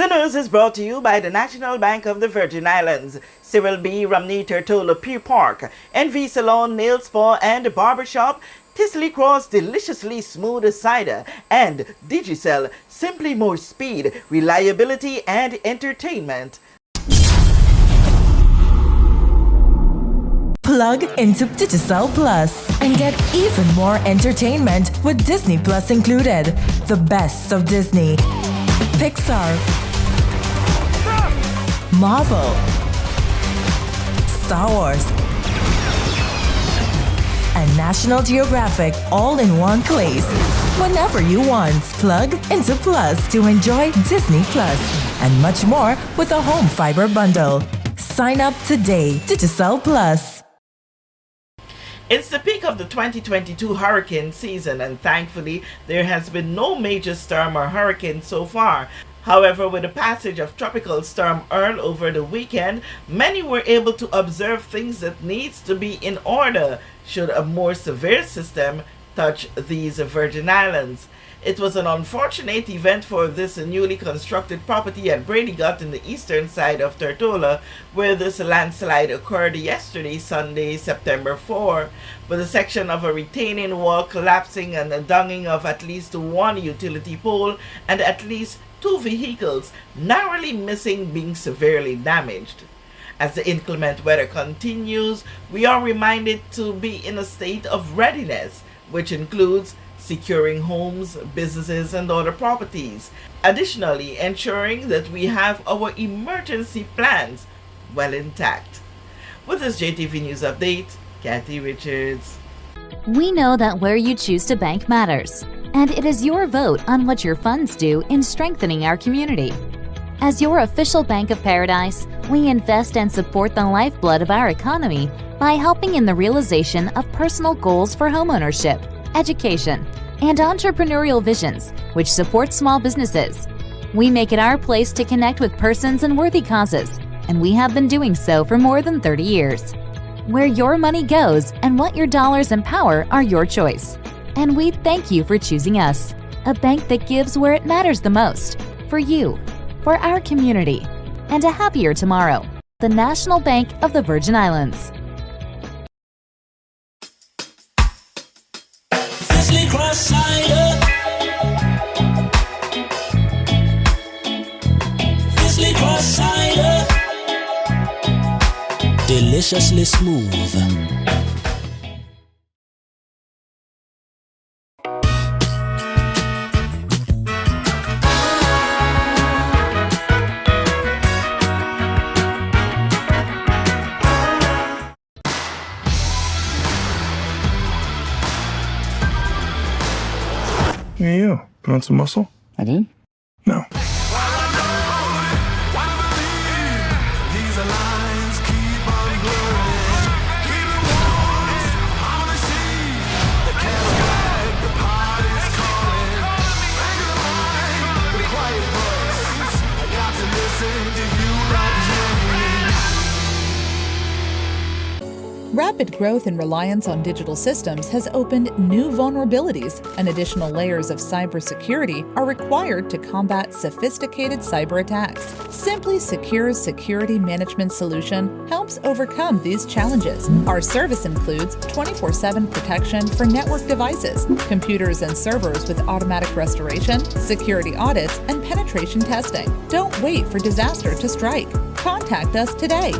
The news is brought to you by the National Bank of the Virgin Islands, Cyril B. Romney Tertola Pier Park, NV Salon, Nail Spa and Barbershop, Tisley Cross Deliciously Smooth Cider, and Digicel, simply more speed, reliability and entertainment. Plug into Digicel Plus and get even more entertainment with Disney Plus included. The best of Disney, Pixar, Marvel, Star Wars, and National Geographic all in one place. Whenever you want, plug into Plus to enjoy Disney Plus and much more with a home fiber bundle. Sign up today. Digicel Plus. It's the peak of the 2022 hurricane season, and thankfully there has been no major storm or hurricane so far. However, with the passage of Tropical Storm Earl over the weekend, many were able to observe things that needs to be in order should a more severe system touch these Virgin Islands. It was an unfortunate event for this newly constructed property at Bradygut in the eastern side of Tortola, where this landslide occurred yesterday, Sunday, September 4, with a section of a retaining wall collapsing and a dunging of at least one utility pole and at least 2 vehicles narrowly missing being severely damaged. As the inclement weather continues, we are reminded to be in a state of readiness, which includes securing homes, businesses, and other properties. Additionally, ensuring that we have our emergency plans well intact. With this JTV News Update, Kathy Richards. We know that where you choose to bank matters, and it is your vote on what your funds do in strengthening our community. As your official Bank of Paradise, we invest and support the lifeblood of our economy by helping in the realization of personal goals for homeownership, education, and entrepreneurial visions, which support small businesses. We make it our place to connect with persons and worthy causes, and we have been doing so for more than 30 years. Where your money goes and what your dollars empower are your choice. And we thank you for choosing us, a bank that gives where it matters the most, for you, for our community, and a happier tomorrow. The National Bank of the Virgin Islands. Cross cider, Fizzly Cross cider, deliciously smooth. Hey, you. Put on some muscle? I did? No. Rapid growth and reliance on digital systems has opened new vulnerabilities, and additional layers of cybersecurity are required to combat sophisticated cyber attacks. Simply Secure's security management solution helps overcome these challenges. Our service includes 24/7 protection for network devices, computers and servers with automatic restoration, security audits, and penetration testing. Don't wait for disaster to strike. Contact us today.